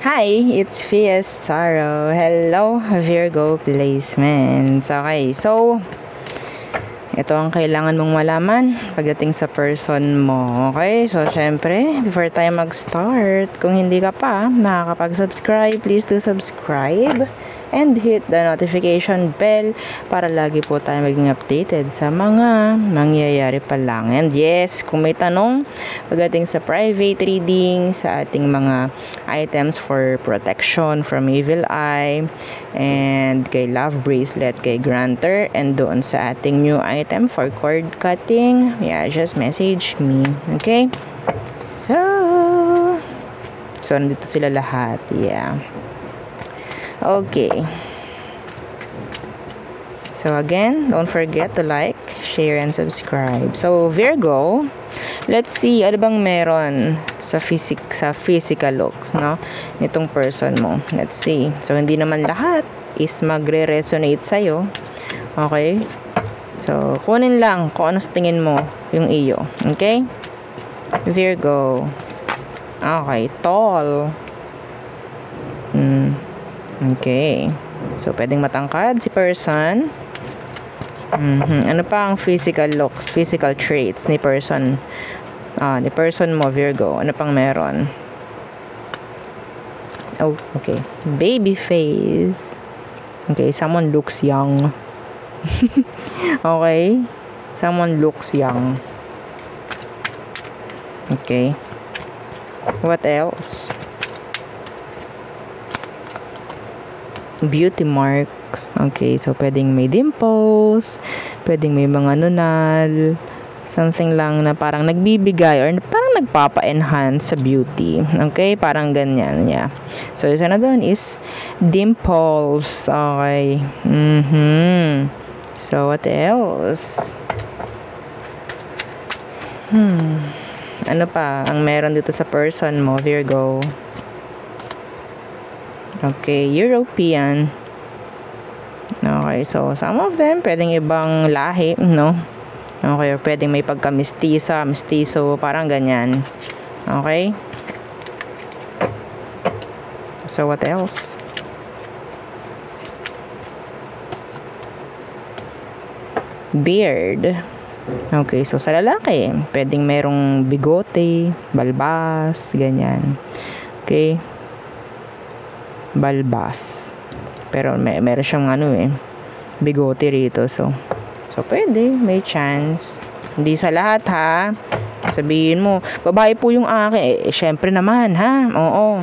Hi, it's Fiestaro. Hello, Virgo placements. Okay, so ito ang kailangan mong malaman pagdating sa person mo. Okay, so syempre, before tayo mag-start, kung hindi ka pa nakakapag-subscribe, please do subscribe and hit the notification bell para lagi po tayo maging updated sa mga mangyayari pa lang. And yes, kung may tanong pagdating sa private reading, sa ating mga items for protection from evil eye, and kay love bracelet, kay granter, and doon sa ating new item for cord cutting, yeah, just message me. Okay? So nandito sila lahat. Yeah. Okay. So again, don't forget to like, share, and subscribe. So Virgo, let's see ano bang meron sa physical looks, no? Nitong person mo. Let's see. So hindi naman lahat is magre-resonate sa'yo. Okay? So kunin lang kung ano sa tingin mo yung iyo. Okay? Virgo. Okay, tall. Okay. So, pwedeng matangkad si person. Ano pa ang physical looks, physical traits ni person? Ni person mo, Virgo. Ano pang meron? Oh, okay. Baby face. Okay, someone looks young. Okay. Someone looks young. Okay. What else? Beauty marks. Okay, so pwedeng may dimples, pwedeng may mga nunal, something lang na parang nagbibigay or parang nagpapa-enhance sa beauty. Okay, parang ganyan, yeah. So, isa na doon is dimples. Okay. So, what else? Ano pa ang meron dito sa person mo, Virgo? Okay, European. Okay, so some of them pwedeng ibang lahi, no? Okay, or pwedeng may pagka-mestiza, mestizo, parang ganyan. Okay? So what else? Beard. Okay, so sa lalaki, pwedeng merong bigote, balbas, ganyan. Okay? Balbas. Pero meron siyang bigote rito. So pwede, may chance. Hindi sa lahat, ha? Sabihin mo, babae po yung akin. Syempre naman, ha? Oo.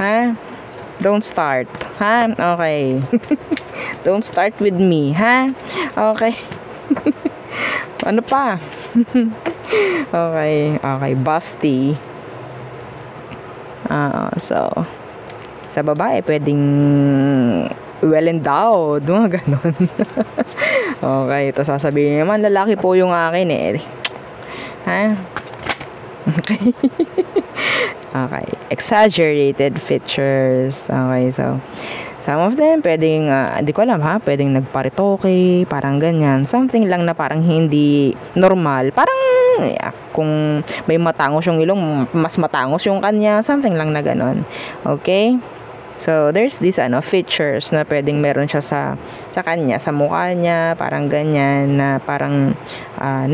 Ha? Don't start. Ha? Okay. Don't start with me, ha? Okay. Ano pa? Okay, busty. So, sa babae, pwedeng well-endowed, mga ganon. Okay, ito sasabihin naman, lalaki po yung akin eh. Ha? Okay. Okay, exaggerated features. Okay, so, some of them, pwedeng, hindi ko alam ha, pwedeng nagparitoke, parang ganyan. Something lang na parang hindi normal. Parang, kung may matangos yung ilong, mas matangos yung kanya, something lang na ganon. Okay? So, there's this features na pwedeng meron siya sa kanya, sa mukha niya, parang ganyan, na parang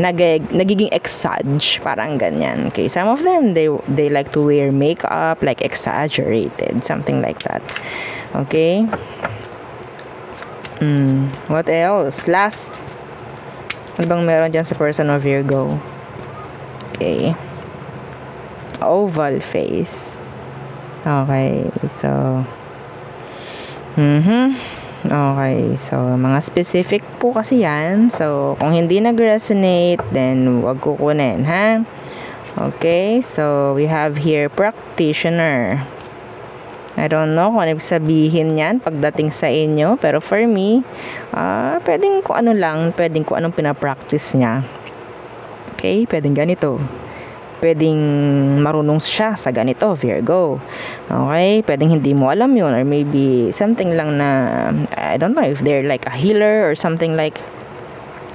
nagiging exage, parang ganyan. Okay? Some of them, they like to wear makeup, like exaggerated, something like that. Okay? What else? Last. Ano bang meron dyan sa person of Virgo? Okay. Oval face. Okay. So, okay. So, mga specific po kasi yan. So, kung hindi nag-resonate, then wag kukunin, ha? Okay. So, we have here practitioner. I don't know kung ano sabihin yan pagdating sa inyo. Pero for me, pwedeng kung ano lang, pwedeng kung anong pinapractice niya. Okay, pwedeng ganito. Pwedeng marunong siya sa ganito, Virgo. Okay, pwedeng hindi mo alam yun. Or maybe something lang na, I don't know if they're like a healer or something like,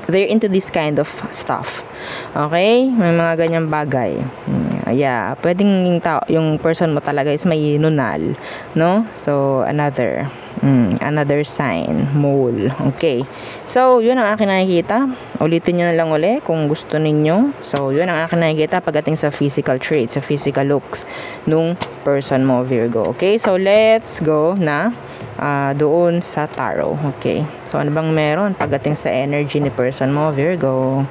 they're into this kind of stuff. Okay, may mga ganyang bagay. Yeah, pwedeng yung person mo talaga is may nunal, no? So, another sign, mole. Okay. So, yun ang akin nakikita. Ulitin nyo na lang uli kung gusto ninyo. So, yun ang akin nakikita pagdating sa physical traits, sa physical looks nung person mo, Virgo. Okay, so let's go na doon sa tarot. Okay, so ano bang meron pagdating sa energy ni person mo, Virgo?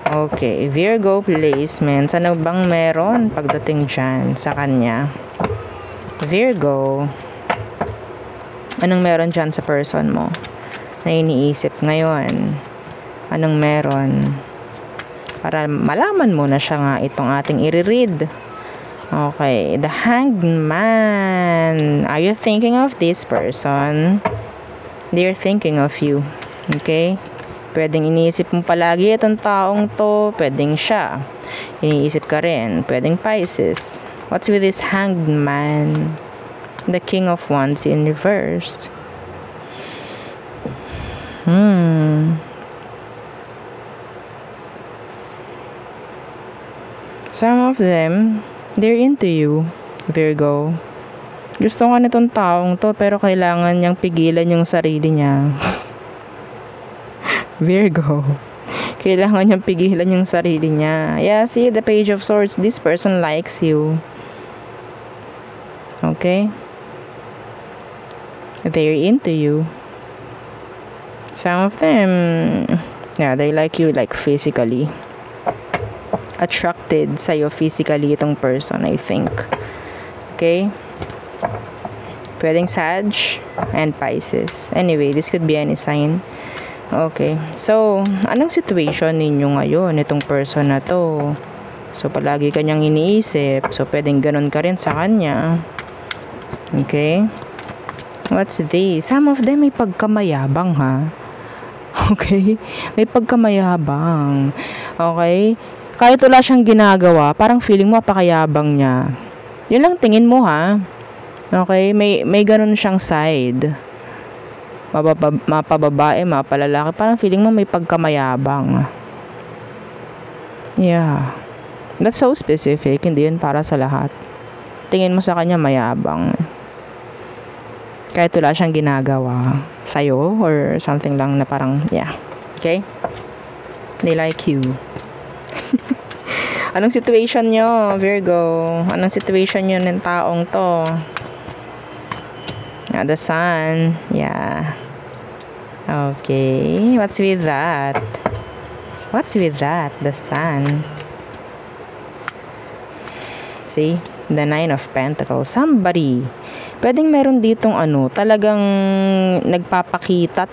Okay, Virgo placements. Ano bang meron pagdating dyan sa kanya? Virgo, anong meron dyan sa person mo na iniisip ngayon? Anong meron? Para malaman mo na siya nga itong ating i-read. Okay, the Hanged Man. Are you thinking of this person? They're thinking of you. Okay? Pwedeng iniisip mo palagi itong taong to. Pwedeng siya. Iniisip ka rin. Pwedeng Pisces. What's with this Hanged Man? The King of Wands in reverse. Some of them, they're into you, Virgo. Gusto nga nitong taong to, pero kailangan niyang pigilan yung sarili niya. Virgo. Kailangan niyang pigilan yung sarili niya. Yeah, see, the Page of Swords. This person likes you. Okay? They're into you. Some of them, yeah, they like you like physically. Attracted sa'yo physically itong person, I think. Okay? Pwedeng Sag and Pisces. Anyway, this could be any sign. Okay. So, anong situation ninyo ngayon itong person na to? So, palagi kanyang iniisip. So, pwedeng ganun ka rin sa kanya. Okay? What's this? Some of them may pagkamayabang, ha? Okay? May pagkamayabang. Okay? Kahit wala siyang ginagawa, parang feeling mo apakayabang niya. Yun lang tingin mo, ha? Okay? May ganun siyang side. Mapababae, mapalalaki. Parang feeling mo may pagkamayabang. Yeah. That's so specific. Hindi yun para sa lahat. Tingin mo sa kanya mayabang. Kahit wala siyang ginagawa sa'yo or something lang na parang, yeah. Okay? They like you. Anong situation nyo, Virgo? Anong situation nyo ng taong to? The Sun. Yeah. Okay. What's with that? What's with that? The Sun. See? The Nine of Pentacles. Somebody. Pwedeng meron ditong talagang nagpapakita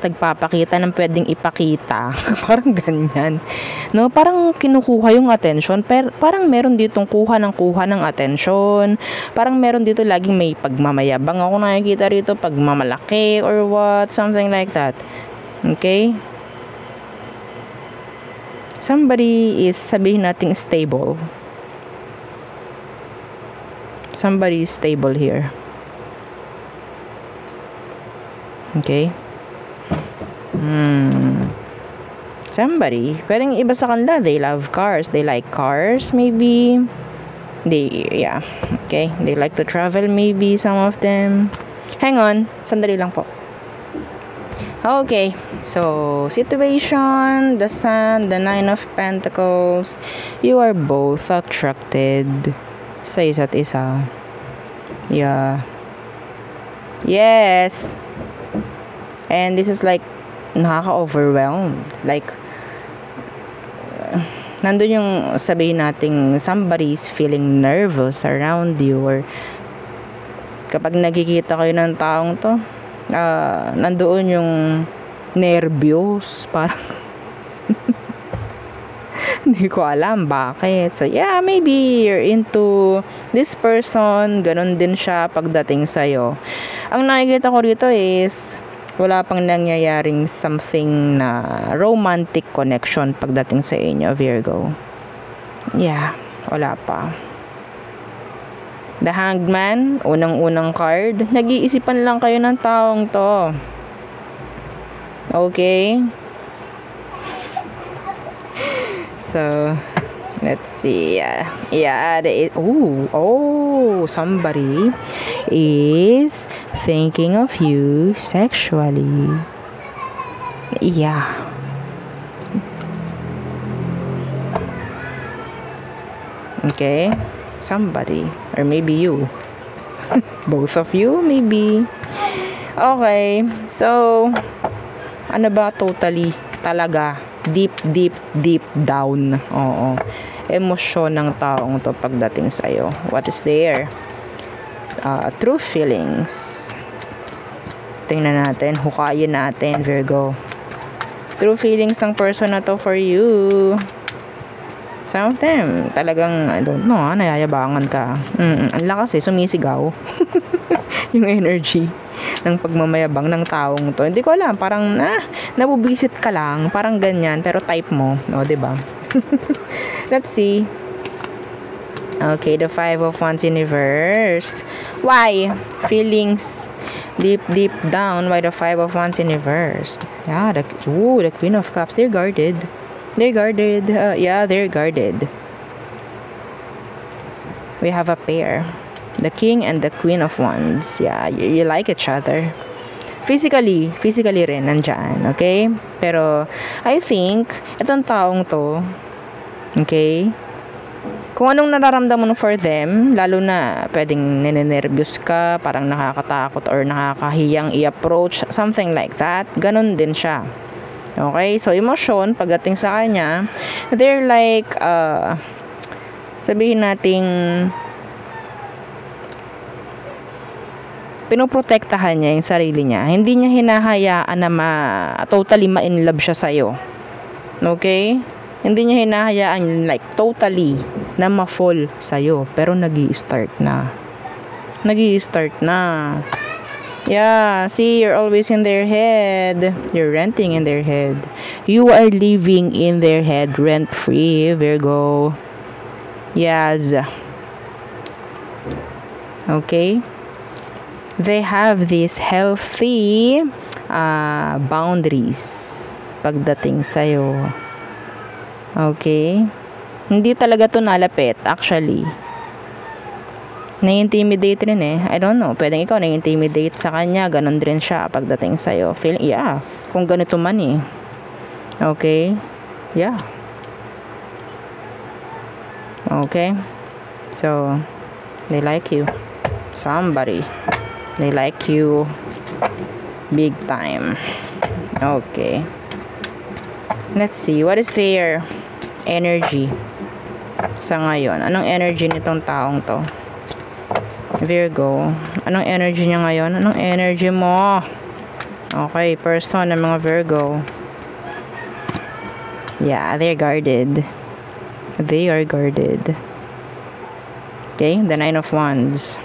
ng pwedeng ipakita. Parang ganyan. No, parang kinukuha yung attention, pero parang meron ditong kuha ng attention. Parang meron dito laging may pagmamayabang ako nakikita rito, pagmamalaki or what, something like that. Okay? Somebody is, sabihin nating stable. Somebody is stable here. Okay? Somebody, pwedeng iba sa kanila, they love cars, they like cars, maybe. Yeah. Okay? They like to travel, maybe, some of them. Hang on, sandali lang po. Okay, so, situation, the Sun, the Nine of Pentacles, you are both attracted sa isa't isa. Yeah. Yes. And this is like, nakaka-overwhelmed. Like, nandun yung sabihin nating somebody's feeling nervous around you, or kapag nagkikita kayo ng taong to, nandoon yung nervyos, parang hindi ko alam bakit. So yeah, maybe you're into this person, ganun din siya pagdating sa'yo. Ang nakikita ko rito is wala pang nangyayaring something na romantic connection pagdating sa inyo, Virgo. Yeah, wala pa. The Hanged Man, unang-unang card. Nag-iisipan lang kayo ng taong to. Okay? So, Let's see. Yeah. Somebody is thinking of you sexually. Yeah. Okay. Somebody. Or maybe you. Both of you, maybe. Okay. So, ano ba totally talaga? Deep down. Oo. Emosyon ng taong to pagdating sa'yo. What is there? True feelings. Tingnan natin. Hukayin natin, Virgo. True feelings ng person na to for you. Some of them, talagang, I don't know, nayayabangan ka. Ang lakas sumisigaw. Yung energy ng pagmamayabang ng taong to. Hindi ko alam, parang nabubisit ka lang, parang ganyan, pero type mo, no, 'di ba? Let's see. Okay, the 5 of Wands in reversed. Why? Feelings deep down. Why the 5 of Wands in reversed? Yeah, the Queen of Cups. They're guarded. They're guarded. They're guarded. We have a pair. The King and the Queen of Wands. Yeah, you like each other. Physically rin nandyan, okay? Pero I think itong taong to, okay? Kung anong nararamdaman mo for them, lalo na pwedeng ninenervyos ka, parang nakakatakot or nakakahiyang i-approach, something like that. Ganon din siya. Okay? So emosyon pagdating sa kanya, they're like sabihin nating pinoprotektahan niya yung sarili niya. Hindi niya hinahayaan na totally ma-inlove siya sa'yo. Okay? Hindi niya hinahayaan like totally na ma-fall sa'yo. Pero nag-i-start na. Yeah, see, you're always in their head. You're renting in their head. You are living in their head rent-free, Virgo. Yes. Okay? They have these healthy boundaries pagdating sa'yo. Okay? Hindi talaga to nalapit, actually. Na-intimidate rin I don't know, pwedeng ikaw na-intimidate sa kanya, ganon din siya pagdating sa'yo. Kung ganito man Okay? Yeah. Okay? So, they like you. Somebody. They like you big time. Okay. Let's see. What is their energy sa ngayon? Anong energy nitong taong to? Virgo. Anong energy niya ngayon? Anong energy mo? Okay. Person ng mga Virgo. Yeah, they're guarded. They are guarded. Okay. The 9 of Wands.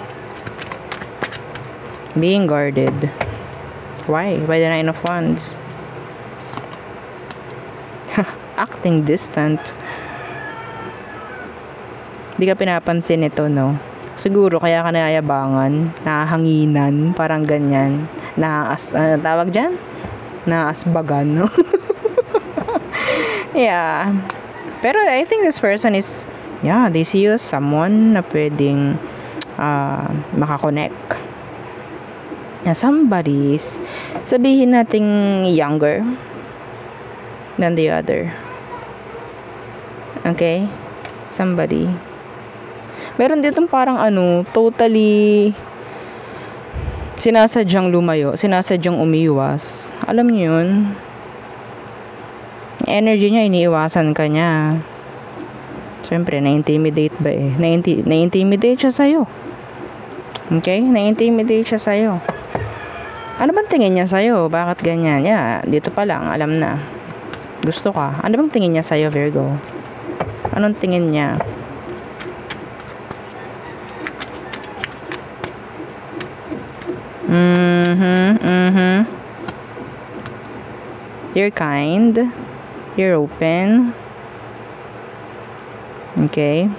Being guarded. Why? Why the 9 of Wands? Acting distant. Di ka pinapansin ito, no? Siguro kaya ka nayayabangan, nahanginan, parang ganyan. Tawag dyan? Naasbagan, no? Yeah. Pero I think this person is, they see you as someone na pwedeng makakonect. Somebody's, sabihin nating younger than the other. Okay? Somebody. Meron ditong parang totally sinasadyang lumayo, sinasadyang umiiwas. Alam niyo yun? Energy niya, iniiwasan ka niya. Siyempre, na-intimidate ba na-intimidate siya sa'yo. Okay? Na-intimidate siya sa'yo. Ano bang tingin niya sa'yo? Bakit ganyan? Dito pa lang, alam na. Gusto ka. Ano bang tingin niya sa'yo, Virgo? Anong tingin niya? You're kind. You're open. Okay.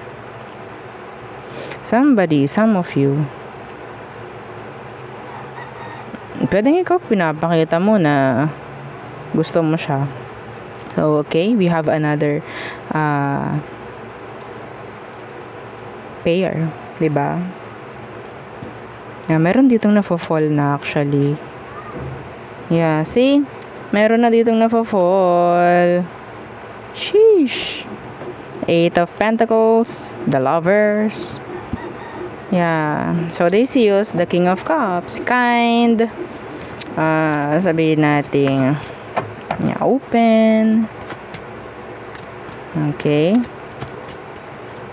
Some of you. Pwedeng ikaw pinapakita mo na gusto mo siya. So, okay, we have another pair, 'di ba? Yeah, meron ditong nafo-fall na actually. Yeah, see? Meron na ditong nafo-fall. Sheesh. 8 of Pentacles, the Lovers. Yeah, so they see us, the King of Cups, kind. Sabihin natin, yeah, open. Okay.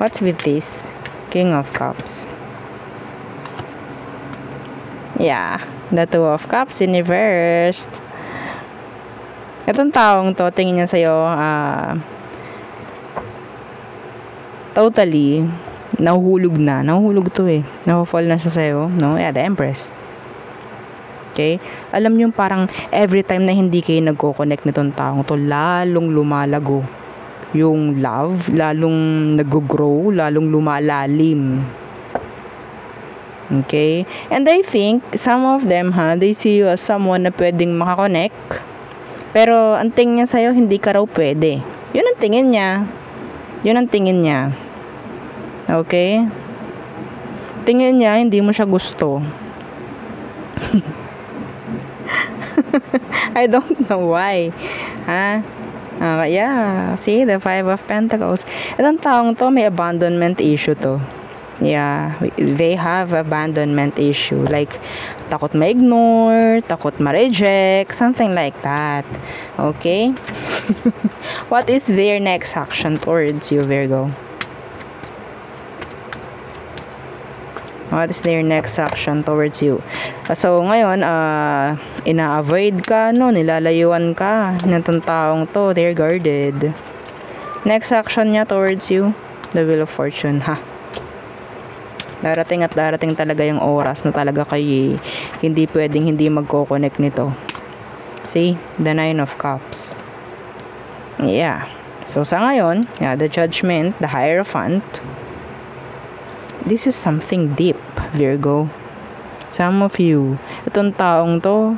What's with this? King of Cups. Yeah, the Two of Cups in reversed. Itong taong to, tingin niya sa'yo, totally, nahuhulog na. Nahuhulog to eh. Nahu-fall na siya sa'yo. No? Yeah, the Empress. Okay? Alam niyo parang every time na hindi kayo nagko-connect nitong taong to, lalong lumalago yung love, lalong nag-grow, lalong lumalalim. Okay? And I think, some of them, they see you as someone na pwedeng makakonect. Pero, ang tingin niya sa'yo, hindi ka raw pwede. Yun ang tingin niya. Yun ang tingin niya. Okay? Tingin niya, hindi mo siya gusto. I don't know why. Yeah. See, the Five of Pentacles. Itong taong to, may abandonment issue to. Yeah, they have abandonment issue. Like, takot ma-ignore, takot ma-reject, something like that. Okay? What is their next action towards you, Virgo? What is their next action towards you? So, ngayon, ina-avoid ka, no? Nilalayuan ka ng taong to. They're guarded. Next action niya towards you, the Wheel of Fortune, Darating at darating talaga yung oras na talaga kayo hindi pwedeng hindi magko-connect nito. See? The Nine of Cups. Yeah. So, sa ngayon, yeah, the Judgment, the Hierophant. This is something deep, Virgo. Some of you, itong taong to,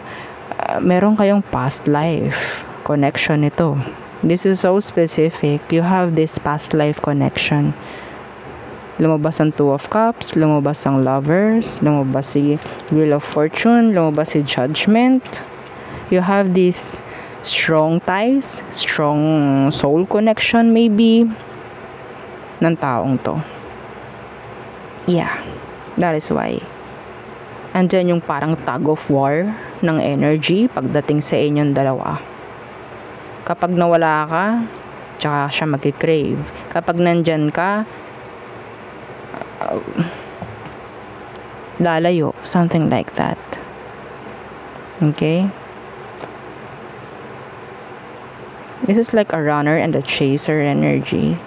meron kayong past life connection ito. This is so specific. You have this past life connection. Lumabas ang Two of Cups, lumabas ang Lovers, lumabas si Wheel of Fortune, lumabas si Judgment. You have this strong ties, strong soul connection maybe ng taong to. Yeah, that is why. Andyan yung parang tug of war ng energy pagdating sa inyong dalawa. Kapag nawala ka, tsaka siya mag-crave. Kapag nandyan ka, lalayo, something like that. Okay? This is like a runner and a chaser energy.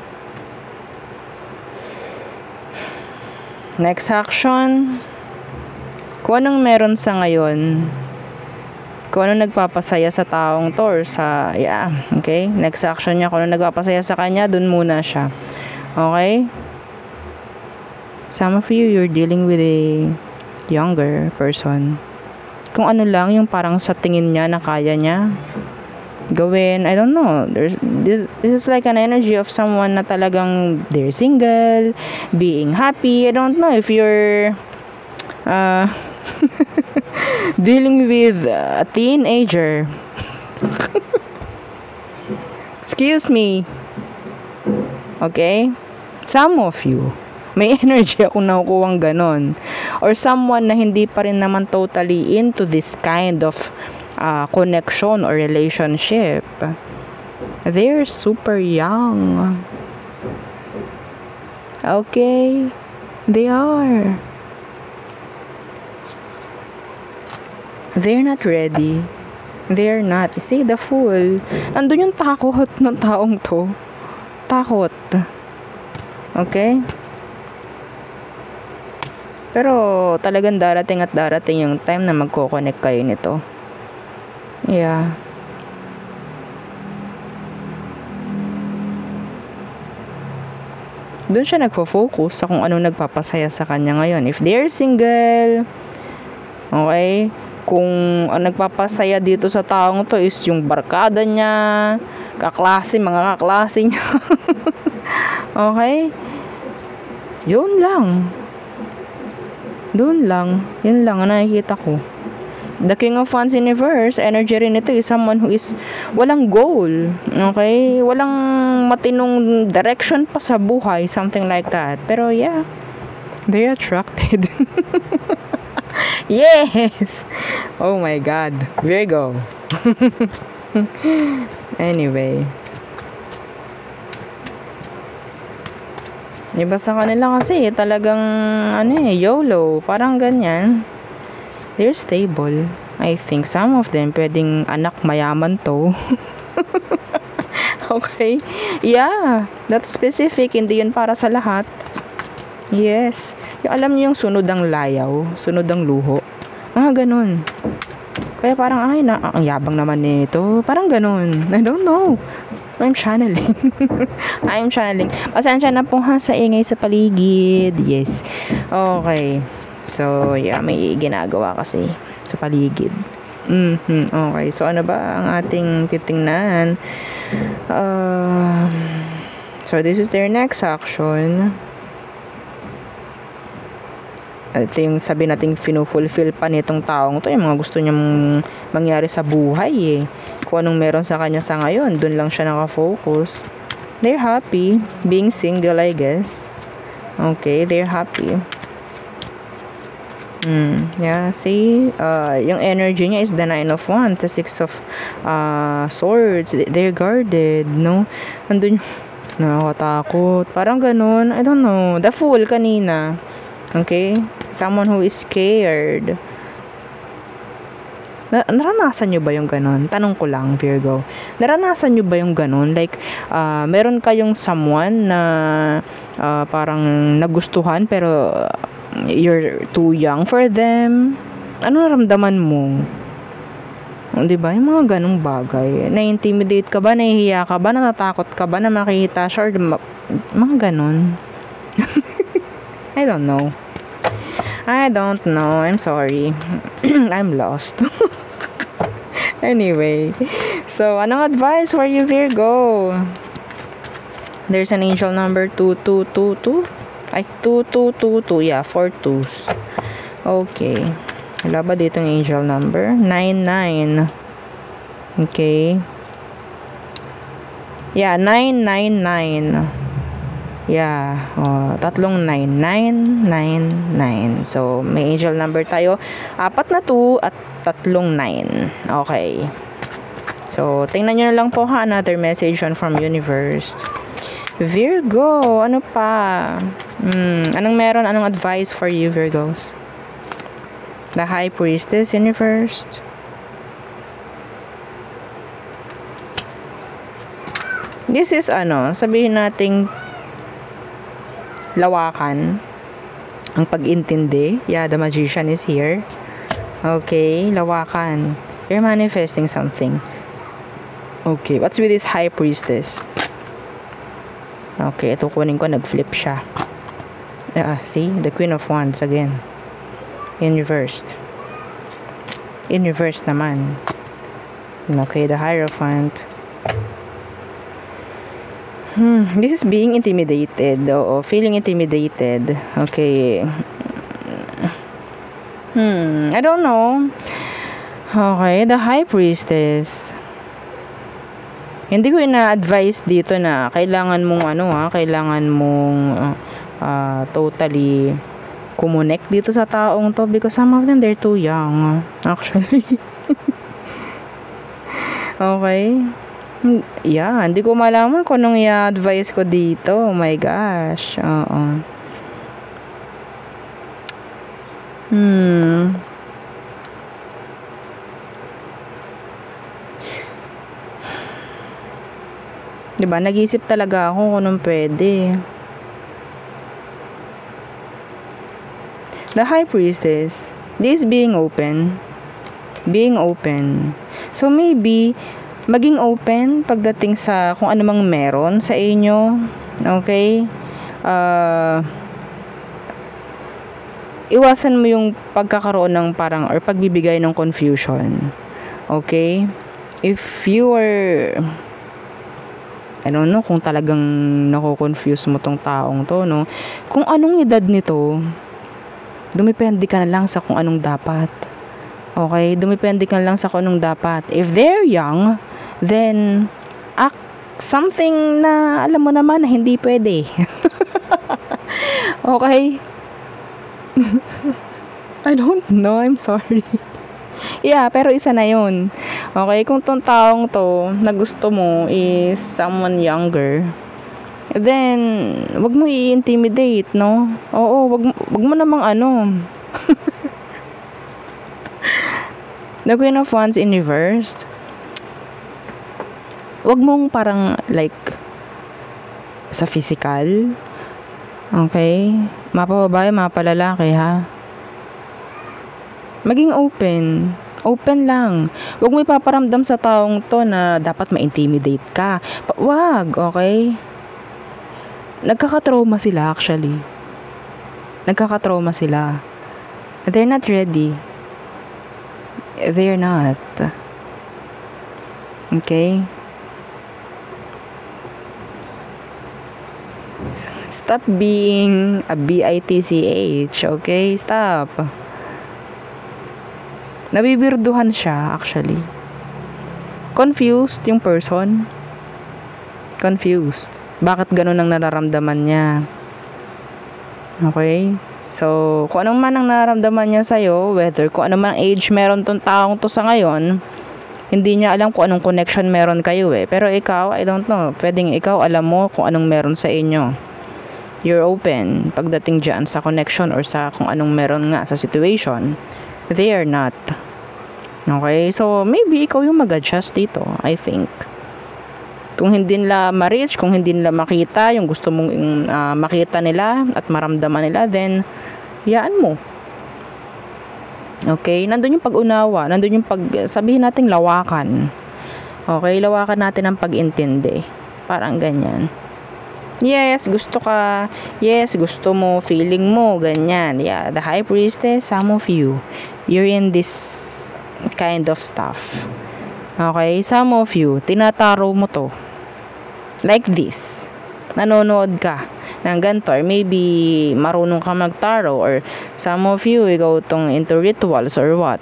Next action. Kung anong meron sa ngayon, kung anong nagpapasaya sa taong to or sa, yeah, okay? Next action niya, kung anong nagpapasaya sa kanya, dun muna siya. Okay? Some of you, you're dealing with a younger person. Kung ano lang, yung parang sa tingin niya na kaya niya gawin, I don't know. This is like an energy of someone na talagang they're single, being happy. I don't know if you're dealing with a teenager. Excuse me. Okay? Some of you, may energy ako nakukuhang ganon. Or someone na hindi pa rin naman totally into this kind of connection or relationship. They're super young. Okay? They are. They're not ready. They're not. See, the Fool. Nandun yung takot ng taong to. Takot. Okay? Pero talagang darating at darating yung time na magko-connect kayo nito. Yeah. Doon siya nagfo-focus sa kung anong nagpapasaya sa kanya ngayon. If they're single, okay, kung ang nagpapasaya dito sa taong to is yung barkada niya, mga kaklase niya. Okay? Yun lang. Doon lang. Yun lang ang nakikita ko. The King of Wands Universe, energy rin ito is someone who is walang goal. Okay? Walang matinong direction pa sa buhay. Something like that. Pero yeah, they're attracted. Yes! Oh my God. Virgo. Anyway. Iba sa kanila kasi talagang YOLO. Parang ganyan. They're stable. I think some of them pwedeng anak mayaman to. Okay? Yeah. That's specific. Hindi yun para sa lahat. Yes. Alam niyo yung sunod ang layaw, sunod ang luho. Ganun. Kaya parang, ang yabang naman nito. Parang ganun. I don't know. I'm channeling. I'm channeling. Pasensya na po sa ingay sa paligid. Yes. Okay. So, yeah, may ginagawa kasi sa paligid. Okay. So, ano ba ang ating titingnan? So, this is their next action. Ito yung sabi nating finufulfill pa nitong taong to, yung mga gusto niyang mangyari sa buhay kung anong meron sa kanya sa ngayon, dun lang siya nakafocus. They're happy being single, I guess. Okay, they're happy. Yeah, see, yung energy niya is the 9 of Wands, the 6 of Swords. They're guarded, no? Andun nakakatakot. Parang ganun. I don't know. The Fool kanina. Okay? Someone who is scared. Naranasan nyo ba yung ganun? Tanong ko lang, Virgo. Naranasan nyo ba yung ganun? Like, meron kayong someone na parang nagustuhan pero you're too young for them. Ano naramdaman mo? Diba? Yung mga ganung bagay. Na-intimidate ka ba? Nahihiya ka ba? Natatakot ka ba na makita siya? Mga ganun. I don't know. I'm sorry. I'm lost. Anyway. So, anong advice for you, Virgo? There's an angel number 2222. Ay, 2222. Yeah, 4 twos. Okay. Wala ba dito yung angel number? 99. Okay. Yeah, 999. Yeah, tatlong 9999. So, may angel number tayo. 4 na 2 at tatlong 9. Okay. So, tingnan nyo na lang po another message from universe. Virgo, ano pa? Anong meron? Anong advice for you, Virgos? The High Priestess, universe. This is sabihin nating lawakan ang pag-intindi. Yeah, the Magician is here. Okay, lawakan. You're manifesting something. Okay, what's with this High Priestess? Okay, ito kunin ko, nag-flip siya. See, the Queen of Wands again. In reverse naman. Okay, the Hierophant. This is being intimidated. Oo, feeling intimidated. Okay. I don't know. Okay, the High Priestess. Hindi ko ina-advise dito na kailangan mong kailangan mong totally kumonek dito sa taong to because some of them they're too young actually. Okay. Yeah, hindi ko malaman kung anong i-advise ko dito. Oh my gosh. Oo. Diba, nag-iisip talaga ako kung anong pwede. The High Priestess, this being open. So maybe maging open pagdating sa kung ano mang meron sa inyo. Okay? Iwasan mo yung pagkakaroon ng parang or pagbibigay ng confusion. Okay? If you are I don't know kung talagang nako-confuse mo tong taong to, no? Kung anong edad nito, dumepende ka na lang sa kung anong dapat. Okay? Dumepende ka na lang sa kung anong dapat. If they're young, then act something na alam mo naman na hindi pwede. Okay? I don't know. I'm sorry. Yeah, pero isa na yun. Okay, kung tong taong to na gusto mo is someone younger, then wag mo i-intimidate, no? Oo, wag mo namang ano. The Queen of Wands in reversed. Wag mong parang like sa physical. Okay? Mapababae, mapalalaki, ha? Maging open. Open lang. Huwag mo ipaparamdam sa taong to na dapat ma-intimidate ka. Wag, okay? Nagkakatrauma sila actually. Nagkakatrauma sila. They're not ready. They're not. Okay? Stop being a bitch, okay? Stop. Nabibirduhan siya, actually. Confused yung person. Confused. Bakit ganun ang nararamdaman niya? Okay? So, kung anong man ang nararamdaman niya sa'yo, whether kung anong man age meron tong taong to sa ngayon, hindi niya alam kung anong connection meron kayo eh. Pero ikaw, I don't know. Pwedeng ikaw alam mo kung anong meron sa inyo. You're open pagdating dyan sa connection or sa kung anong meron nga sa situation. They are not. Okay? So, maybe ikaw yung mag-adjust dito, I think. Kung hindi nila ma-reach, kung hindi nila makita yung gusto mong makita nila at maramdaman nila, then, yaan mo. Okay? Nandun yung pag-unawa. Nandun yung sabihin natin lawakan. Okay? Lawakan natin ang pag-intindi. Parang ganyan. Yes, gusto ka. Yes, gusto mo. Feeling mo. Ganyan. Yeah, the High Priestess, some of you, you're in this kind of stuff. Okay? Some of you, tinataro mo to. Like this. Nanonood ka ng ganito. Or maybe, marunong ka magtaro. Or some of you, ikaw tong into rituals or what.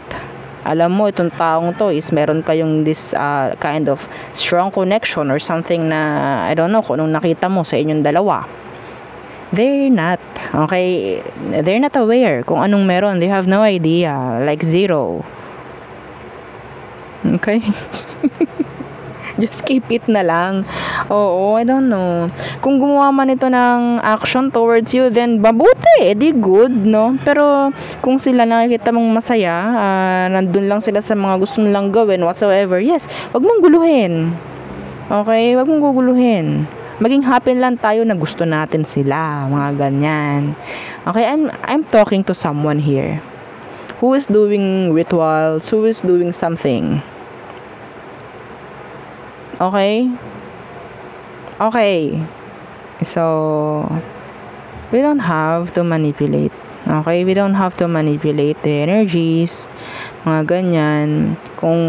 Alam mo, itong taong to is meron kayong this kind of strong connection or something na, I don't know, kung anong nakita mo sa inyong dalawa. They're not. Okay? They're not aware kung anong meron. They have no idea. Like zero. Okay? Just keep it na lang. Oo, I don't know. Kung gumawa man ito ng action towards you, then mabuti, edi good, no? Pero kung sila nakikita mong masaya, nandun lang sila sa mga gusto nilang gawin, whatsoever, yes, wag mong guluhin. Okay? Wag mong guguluhin. Maging happy lang tayo na gusto natin sila, mga ganyan. Okay, I'm talking to someone here who is doing rituals, who is doing something. Okay? Okay. So, we don't have to manipulate. Okay? We don't have to manipulate the energies, mga ganyan. Kung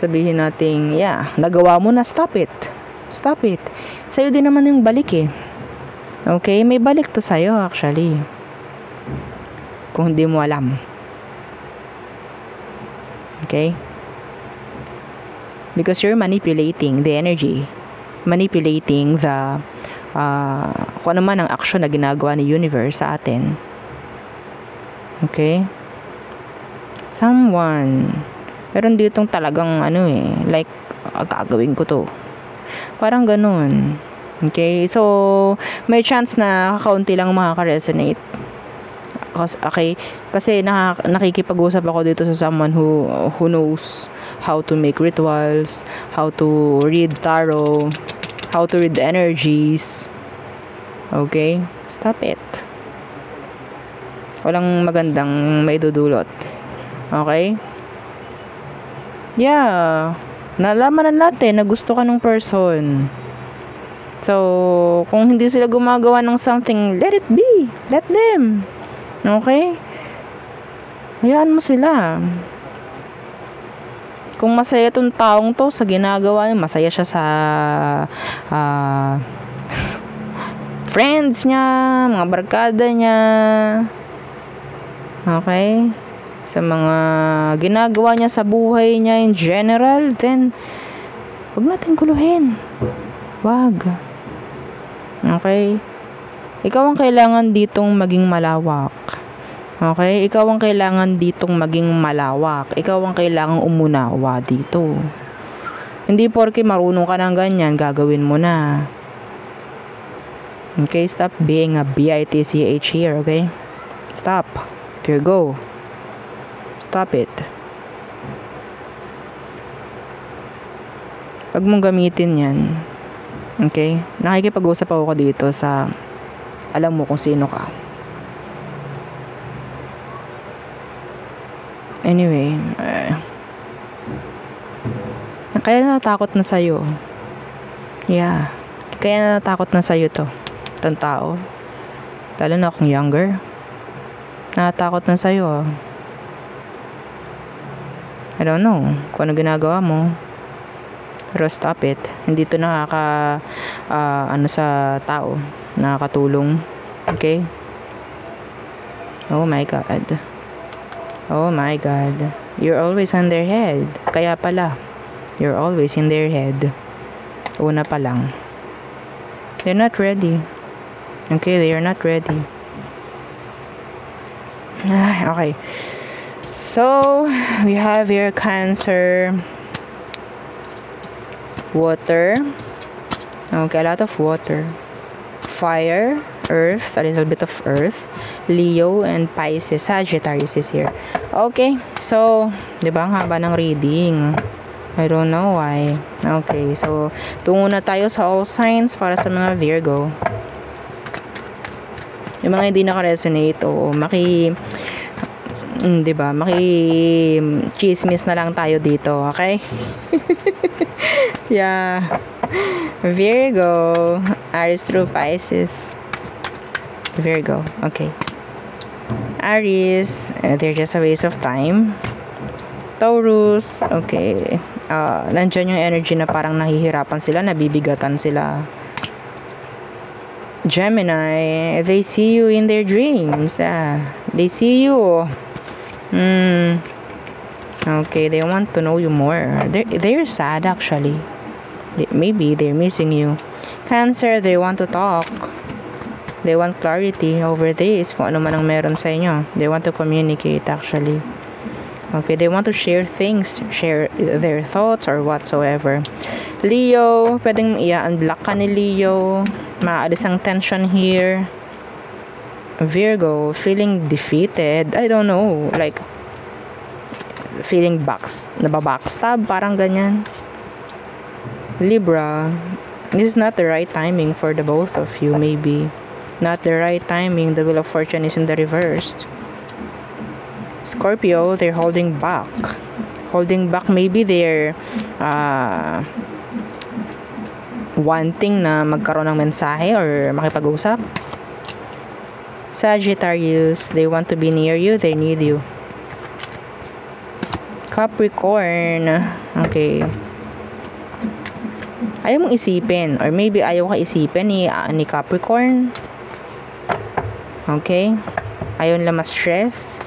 sabihin natin, yeah, nagawa mo na, stop it. Stop it. Sa'yo din naman yung balik eh. Okay? May balik to sa'yo actually. Kung hindi mo alam. Okay? Because you're manipulating the energy. Manipulating the kung ano man ang action na ginagawa ni universe sa atin. Okay? Someone. Meron ditong talagang like, gagawin ko to. Parang ganun. Okay? So, may chance na kakaunti lang makaka-resonate. Okay? Kasi nakikipag-usap ako dito sa someone who knows how to make rituals, how to read tarot, how to read the energies. Okay? Stop it. Walang magandang maidudulot. Okay? Yeah. Nalaman na natin na gusto ka ng person. So, kung hindi sila gumagawa ng something, let it be. Let them. Okay? Hayaan mo sila. Kung masaya tong taong to sa ginagawa niya, masaya siya sa friends niya, mga barkada niya, okay, sa mga ginagawa niya sa buhay niya in general, then wag natin guluhin. Wag. Okay? Ikaw ang kailangan ditong maging malawak. Okay? Ikaw ang kailangan ditong maging malawak. Ikaw ang kailangang umunawa dito. Hindi porke marunong ka ng ganyan, gagawin mo na. Okay? Stop being a bitch here, okay? Stop. Virgo. Stop it. Wag mong gamitin yan. Okay? Nakikipag-usap ako dito sa alam mo kung sino ka. Anyway, kaya natakot na sa'yo. Yeah. Kaya natakot na sa'yo itong tao. Lalo na kung younger. Natakot na sa'yo. I don't know kung ano ginagawa mo. Pero stop it. Hindi ito ano sa tao. Nakakatulong. Okay? Oh my God. Oh my God. You're always on their head. Kaya pala, you're always in their head. Una pa lang. They're not ready. Okay, they are not ready. Okay. So, we have here Cancer. Water. Okay, a lot of water. Fire, Earth, a little bit of Earth. Leo and Pisces. Sagittarius is here. Okay, so, di ba ang haba ng reading? I don't know why. Okay, so, tungo na tayo sa all signs para sa mga Virgo. Yung mga hindi naka-resonate o di ba, chismis na lang tayo dito, okay? Yeah. Virgo, Aries through Pisces. Virgo, okay. Aries, they're just a waste of time. Taurus, okay. Nandiyan yung energy na parang nahihirapan sila, nabibigatan sila. Gemini, they see you in their dreams. They see you. Okay, they want to know you more. They're sad actually. Maybe they're missing you. Cancer, they want to talk. They want clarity over this. Kung ano man ang meron sa inyo. They want to communicate actually. Okay, they want to share things. Share their thoughts or whatsoever. Leo, pwedeng i-unblock ka ni Leo. Maalis ang tension here. Virgo, feeling defeated. I don't know. Like, feeling nababackstab. Parang ganyan. Libra, this is not the right timing for the both of you, maybe. Not the right timing. The Wheel of Fortune is in the reversed. Scorpio, they're holding back. Holding back, maybe they're wanting na magkaroon ng mensahe or makipag-usap. Sagittarius, they want to be near you, they need you. Capricorn, okay. Ayaw mong isipin, or maybe ayaw ka isipin ni Capricorn. Okay? Ayaw nila ma-stress.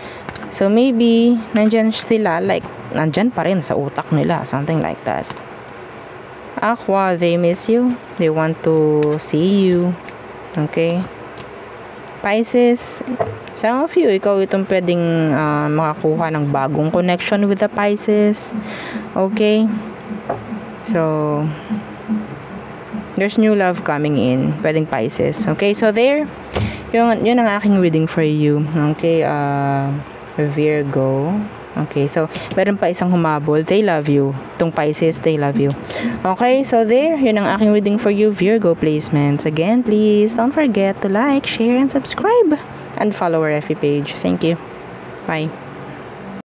So, maybe, nandyan sila, like, nandyan pa rin sa utak nila, something like that. Aqua, they miss you. They want to see you. Okay? Pisces, some of you, ikaw itong pwedeng makakuha ng bagong connection with the Pisces. Okay? So, there's new love coming in. Pwedeng Pisces. Okay? So, there, yun ang aking reading for you. Okay? Virgo. Okay, so, meron pa isang humabol. They love you. Itong Pisces, they love you. Okay, so there, yun ang aking reading for you, Virgo placements. Again, please, don't forget to like, share, and subscribe. And follow our FB page. Thank you. Bye.